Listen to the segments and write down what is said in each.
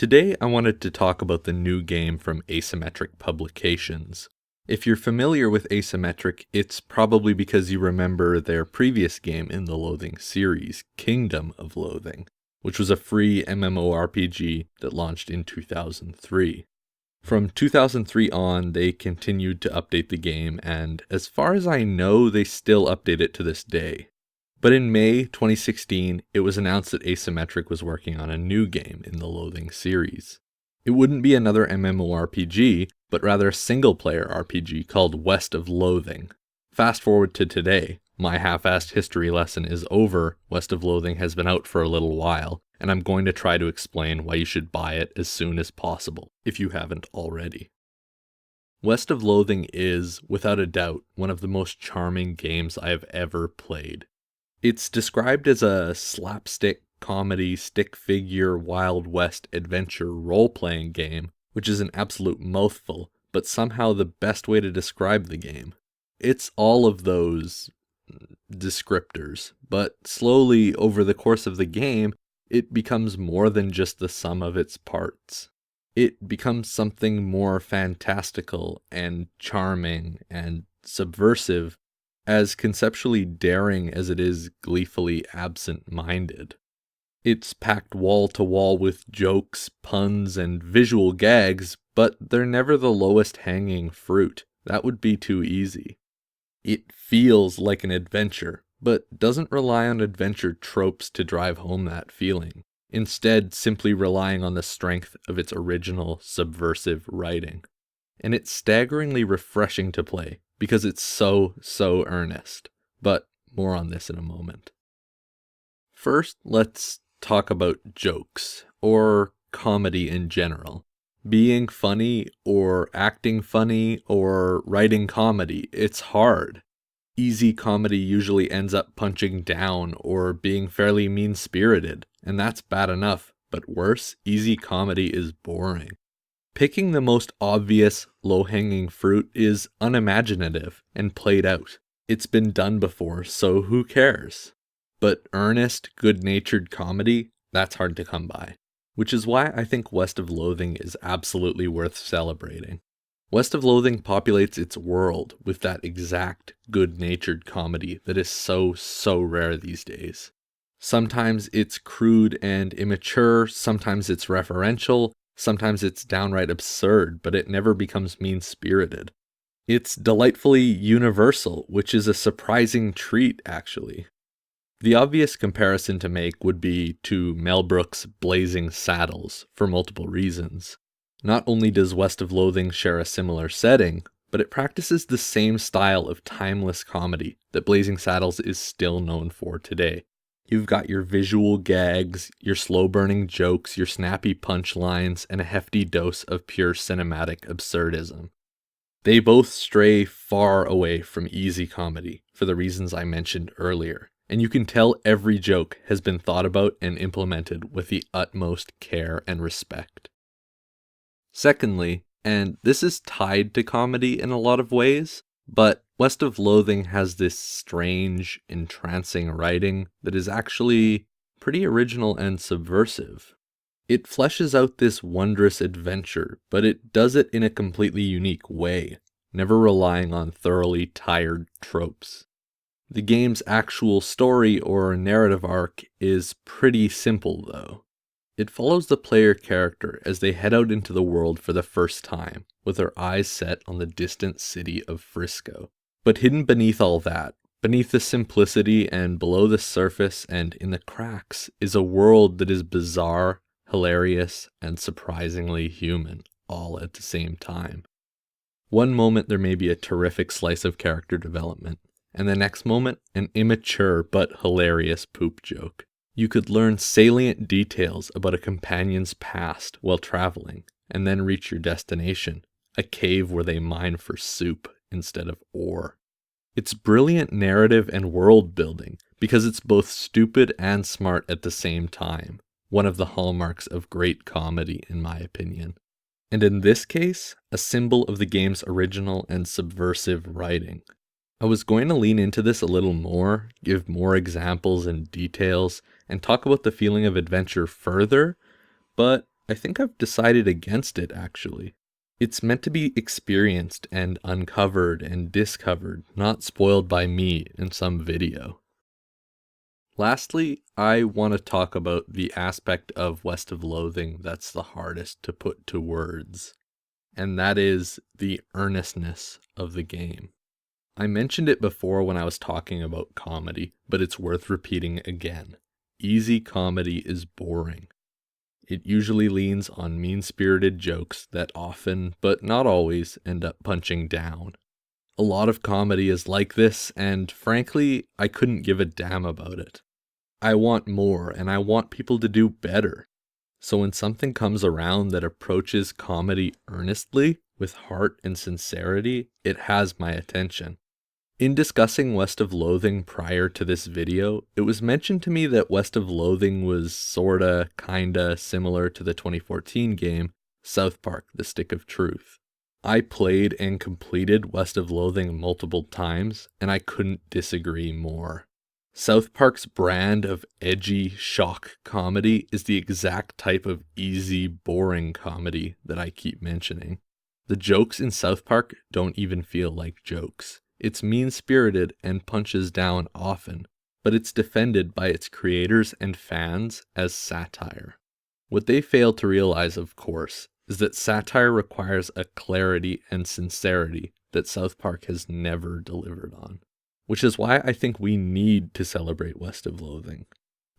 Today I wanted to talk about the new game from Asymmetric Publications. If you're familiar with Asymmetric, it's probably because you remember their previous game in the Loathing series, Kingdom of Loathing, which was a free MMORPG that launched in 2003. From 2003 on, they continued to update the game, and as far as I know, they still update it to this day. But in May 2016, it was announced that Asymmetric was working on a new game in the Loathing series. It wouldn't be another MMORPG, but rather a single-player RPG called West of Loathing. Fast forward to today, my half-assed history lesson is over, West of Loathing has been out for a little while, and I'm going to try to explain why you should buy it as soon as possible, if you haven't already. West of Loathing is, without a doubt, one of the most charming games I have ever played. It's described as a slapstick, comedy, stick figure, Wild West adventure role-playing game, which is an absolute mouthful, but somehow the best way to describe the game. It's all of those descriptors, but slowly over the course of the game, it becomes more than just the sum of its parts. It becomes something more fantastical and charming and subversive, as conceptually daring as it is gleefully absent-minded. It's packed wall to wall with jokes, puns, and visual gags, but they're never the lowest hanging fruit. That would be too easy. It feels like an adventure, but doesn't rely on adventure tropes to drive home that feeling, instead simply relying on the strength of its original subversive writing. And it's staggeringly refreshing to play, because it's so earnest. But more on this in a moment. First, let's talk about jokes, or comedy in general. Being funny, or acting funny, or writing comedy, it's hard. Easy comedy usually ends up punching down, or being fairly mean-spirited, and that's bad enough, but worse, easy comedy is boring. Picking the most obvious, low-hanging fruit is unimaginative and played out. It's been done before, so who cares? But earnest, good-natured comedy, that's hard to come by. Which is why I think West of Loathing is absolutely worth celebrating. West of Loathing populates its world with that exact, good-natured comedy that is so rare these days. Sometimes it's crude and immature, sometimes it's referential, sometimes it's downright absurd, but it never becomes mean-spirited. It's delightfully universal, which is a surprising treat, actually. The obvious comparison to make would be to Mel Brooks' Blazing Saddles, for multiple reasons. Not only does West of Loathing share a similar setting, but it practices the same style of timeless comedy that Blazing Saddles is still known for today. You've got your visual gags, your slow-burning jokes, your snappy punchlines, and a hefty dose of pure cinematic absurdism. They both stray far away from easy comedy, for the reasons I mentioned earlier, and you can tell every joke has been thought about and implemented with the utmost care and respect. Secondly, and this is tied to comedy in a lot of ways, but West of Loathing has this strange, entrancing writing that is actually pretty original and subversive. It fleshes out this wondrous adventure, but it does it in a completely unique way, never relying on thoroughly tired tropes. The game's actual story or narrative arc is pretty simple, though. It follows the player character as they head out into the world for the first time, with their eyes set on the distant city of Frisco. But hidden beneath all that, beneath the simplicity and below the surface and in the cracks, is a world that is bizarre, hilarious, and surprisingly human, all at the same time. One moment there may be a terrific slice of character development, and the next moment, an immature but hilarious poop joke. You could learn salient details about a companion's past while traveling, and then reach your destination, a cave where they mine for soup instead of ore. It's brilliant narrative and world building, because it's both stupid and smart at the same time, one of the hallmarks of great comedy in my opinion. And in this case, a symbol of the game's original and subversive writing. I was going to lean into this a little more, give more examples and details, and talk about the feeling of adventure further, but I think I've decided against it, actually. It's meant to be experienced and uncovered and discovered, not spoiled by me in some video. Lastly, I want to talk about the aspect of West of Loathing that's the hardest to put to words, and that is the earnestness of the game. I mentioned it before when I was talking about comedy, but it's worth repeating again. Easy comedy is boring. It usually leans on mean-spirited jokes that often, but not always, end up punching down. A lot of comedy is like this, and frankly, I couldn't give a damn about it. I want more, and I want people to do better. So when something comes around that approaches comedy earnestly, with heart and sincerity, it has my attention. In discussing West of Loathing prior to this video, it was mentioned to me that West of Loathing was kinda similar to the 2014 game, South Park: The Stick of Truth. I played and completed West of Loathing multiple times, and I couldn't disagree more. South Park's brand of edgy shock comedy is the exact type of easy, boring comedy that I keep mentioning. The jokes in South Park don't even feel like jokes. It's mean-spirited and punches down often, but it's defended by its creators and fans as satire. What they fail to realize, of course, is that satire requires a clarity and sincerity that South Park has never delivered on. Which is why I think we need to celebrate West of Loathing.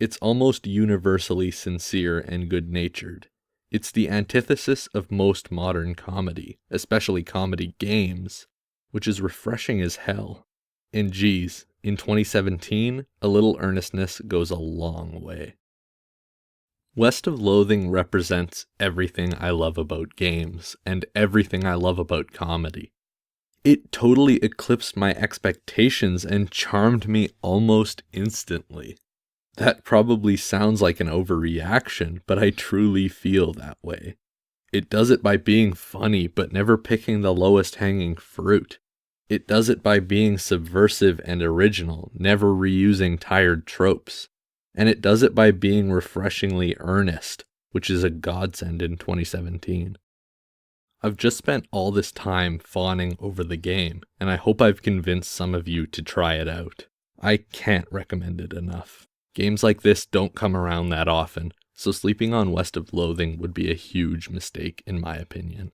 It's almost universally sincere and good-natured. It's the antithesis of most modern comedy, especially comedy games, which is refreshing as hell. And geez, in 2017, a little earnestness goes a long way. West of Loathing represents everything I love about games, and everything I love about comedy. It totally eclipsed my expectations and charmed me almost instantly. That probably sounds like an overreaction, but I truly feel that way. It does it by being funny, but never picking the lowest hanging fruit. It does it by being subversive and original, never reusing tired tropes. And it does it by being refreshingly earnest, which is a godsend in 2017. I've just spent all this time fawning over the game, and I hope I've convinced some of you to try it out. I can't recommend it enough. Games like this don't come around that often, so sleeping on West of Loathing would be a huge mistake in my opinion.